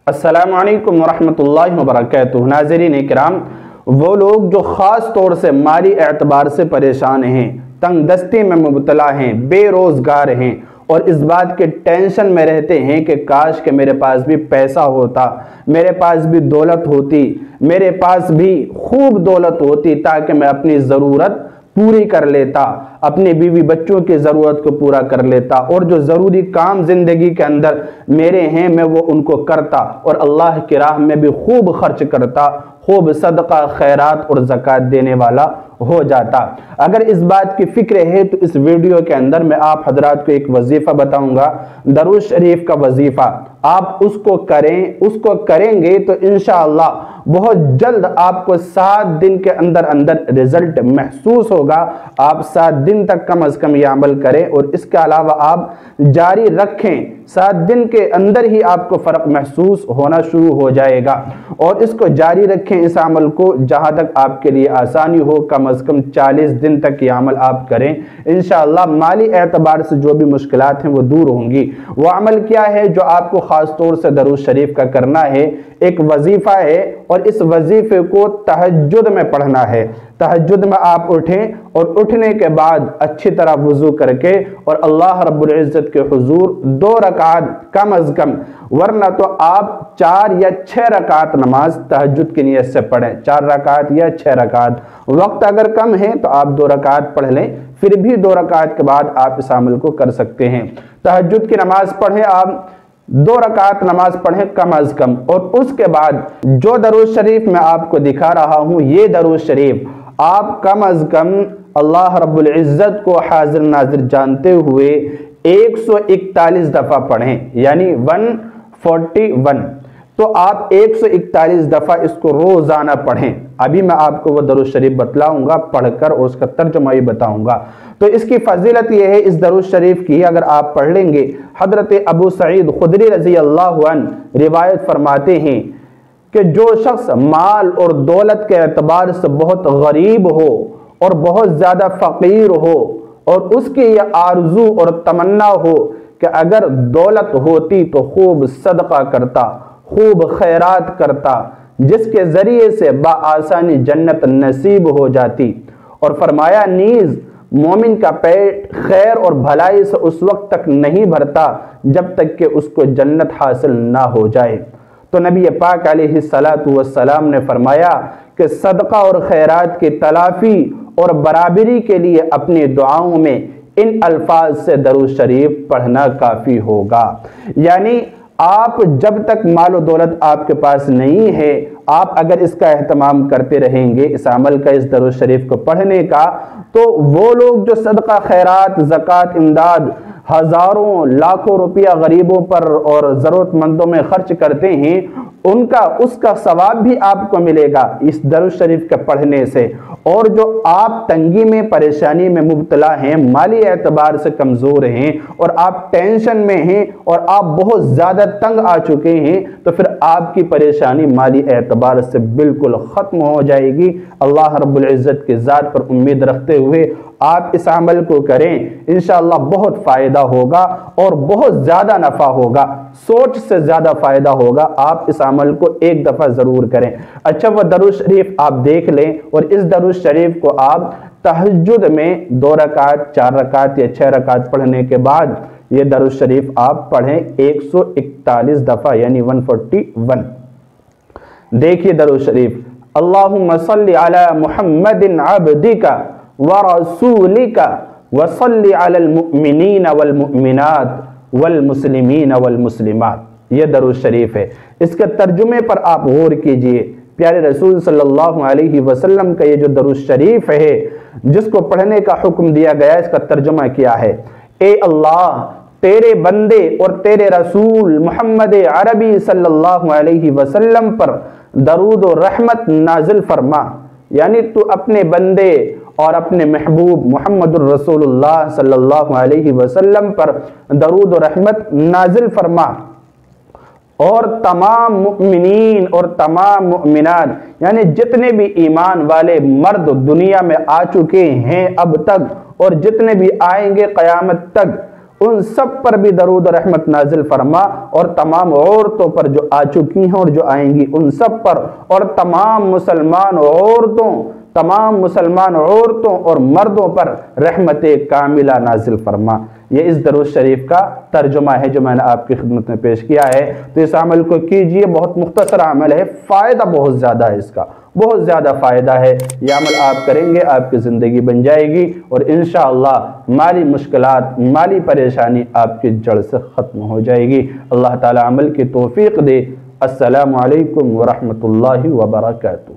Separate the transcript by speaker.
Speaker 1: السلام علیکم ورحمۃ اللہ وبرکاتہ۔ ناظرین اکرام، وہ لوگ جو خاص طور سے مالی اعتبار سے پریشان ہیں، تنگ دستی میں مبتلا ہیں، بے روزگار ہیں اور اس بات کے ٹینشن میں رہتے ہیں کہ کاش کہ میرے پاس بھی پیسہ ہوتا، میرے پاس بھی دولت ہوتی، میرے پاس بھی خوب دولت ہوتی تاکہ میں اپنی ضرورت پوری کر لیتا، اپنے بیوی بچوں کی ضرورت کو پورا کر لیتا اور جو ضروری کام زندگی کے اندر میرے ہیں میں وہ ان کو کرتا اور اللہ کی راہ میں بھی خوب خرچ کرتا، خوب صدقہ خیرات اور زکوٰۃ دینے والا ہو جاتا۔ اگر اس بات کی فکر ہے تو اس ویڈیو کے اندر میں آپ حضرات کو ایک وظیفہ بتاؤں گا، درود شریف کا وظیفہ۔ آپ اس کو کریں گے تو انشاءاللہ بہت جلد آپ کو 7 دن کے اندر رزلٹ محسوس ہوگا۔ آپ 7 دن تک کم از کم یہ عمل کریں اور اس کے علاوہ آپ جاری رکھیں، 7 دن کے اندر ہی آپ کو فرق محسوس ہونا شروع ہو جائے گا اور اس کو جاری رکھیں، اس عمل کو جہاں تک آپ کے لیے آسانی ہو، کم از کم 40 دن تک یہ عمل آپ کریں۔ انشاءاللہ مالی اعتبار سے جو بھی مشکلات ہیں وہ دور ہوں گی۔ وہ عمل کیا ہے جو آپ کو خاص طور سے درود شریف کا کرنا ہے؟ ایک وظیفہ ہے اور اس وظیفے کو تہجد میں پڑھنا ہے۔ تہجد میں آپ اٹھیں اور اٹھنے کے بعد اچھی طرح وضو کر کے اور اللہ رب العزت کے حضور 2 رکعت کم از کم، ورنہ تو آپ 4 یا 6 رکعت نماز تہجد کی نیت سے پڑھیں، 4 رکعت یا 6 رکعت۔ وقت اگر کم ہے تو آپ 2 رکعت پڑھ لیں، پھر بھی 2 رکعت کے بعد آپ اس عمل کو کر سکتے ہیں۔ تہجد کی نماز پڑھیں، آپ 2 رکعت نماز پڑھیں کم از کم، اور اس کے بعد جو درود شریف میں آپ کو دکھا رہا ہوں، یہ درود شریف آپ کم از کم اللہ رب العزت کو حاضر ناظر جانتے ہوئے 141 دفعہ پڑھیں، یعنی 141۔ تو آپ 141 دفعہ اس کو روزانہ پڑھیں۔ ابھی میں آپ کو وہ درود شریف بتلاؤں گا پڑھ کر اور اس کا ترجمہ بھی بتاؤں گا۔ تو اس کی فضیلت یہ ہے، اس درود شریف کی اگر آپ پڑھ لیں گے، حضرت ابو سعید خدری رضی اللہ عنہ روایت فرماتے ہیں کہ جو شخص مال اور دولت کے اعتبار سے بہت غریب ہو اور بہت زیادہ فقیر ہو اور اس کی یہ آرزو اور تمنا ہو کہ اگر دولت ہوتی تو خوب صدقہ کرتا، خوب خیرات کرتا، جس کے ذریعے سے بآسانی جنت نصیب ہو جاتی، اور فرمایا نیز مومن کا پیٹ خیر اور بھلائی سے اس وقت تک نہیں بھرتا جب تک کہ اس کو جنت حاصل نہ ہو جائے۔ تو نبی پاک علیہ السلام نے فرمایا کہ صدقہ اور خیرات کی تلافی اور برابری کے لیے اپنی دعاؤں میں ان الفاظ سے درود شریف پڑھنا کافی ہوگا۔ یعنی آپ جب تک مال و دولت آپ کے پاس نہیں ہے، آپ اگر اس کا اہتمام کرتے رہیں گے، اس عمل کا، اس درود شریف کو پڑھنے کا، تو وہ لوگ جو صدقہ خیرات، زکوٰۃ، امداد ہزاروں لاکھوں روپیہ غریبوں پر اور ضرورت مندوں میں خرچ کرتے ہیں، اس کا ثواب بھی آپ کو ملے گا اس درود شریف کے پڑھنے سے۔ اور جو آپ تنگی میں، پریشانی میں مبتلا ہیں، مالی اعتبار سے کمزور ہیں اور آپ ٹینشن میں ہیں اور آپ بہت زیادہ تنگ آ چکے ہیں، تو پھر آپ کی پریشانی مالی اعتبار سے بالکل ختم ہو جائے گی۔ اللہ رب العزت کی ذات پر امید رکھتے ہوئے آپ اس عمل کو کریں، انشاءاللہ بہت فائدہ ہوگا اور بہت زیادہ نفع ہوگا، سوچ سے زیادہ فائدہ ہوگا۔ آپ اس عمل کو ایک دفعہ ضرور کریں۔ اچھا، وہ درود شریف آپ دیکھ لیں اور اس درود شریف کو آپ تہجد میں 2 رکعت، 4 رکعت یا 6 رکعت پڑھنے کے بعد یہ درود شریف آپ پڑھیں 141 دفعہ، یعنی 141۔ دیکھیے درود شریف: اللہم صلی علی محمد عبدک ورسولک وصلی علی المؤمنین والمؤمنات والمسلمین والمسلمات۔ یہ درود شریف ہے۔ اس کے ترجمے پر آپ غور کیجئے۔ پیارے رسول صلی اللہ علیہ وسلم کا یہ جو درود شریف ہے جس کو پڑھنے کا حکم دیا گیا، اس کا ترجمہ کیا ہے: اے اللہ، تیرے بندے اور تیرے رسول محمد عربی صلی اللہ علیہ وسلم پر درود و رحمت نازل فرما۔ یعنی تو اپنے بندے اور اپنے محبوب محمد الرسول اللہ صلی اللہ علیہ وسلم پر درود و رحمت نازل فرما، اور تمام مؤمنین اور تمام مؤمنات، یعنی جتنے بھی ایمان والے مرد دنیا میں آ چکے ہیں اب تک اور جتنے بھی آئیں گے قیامت تک، ان سب پر بھی درود و رحمت نازل فرما، اور تمام عورتوں پر جو آ چکی ہیں اور جو آئیں گی ان سب پر، اور تمام مسلمان عورتوں اور مردوں پر رحمت کاملہ نازل فرما۔ یہ اس درود شریف کا ترجمہ ہے جو میں نے آپ کی خدمت میں پیش کیا ہے، تو اس عمل کو کیجئے، بہت مختصر عمل ہے، فائدہ بہت زیادہ ہے، اس کا بہت زیادہ فائدہ ہے۔ یہ عمل آپ کریں گے آپ کی زندگی بن جائے گی، اور انشاءاللہ مالی مشکلات، مالی پریشانی آپ کی جڑ سے ختم ہو جائے گی۔ اللہ تعالی عمل کی توفیق دے۔ السلام علیکم ورحمۃ اللہ وبرکاتہ۔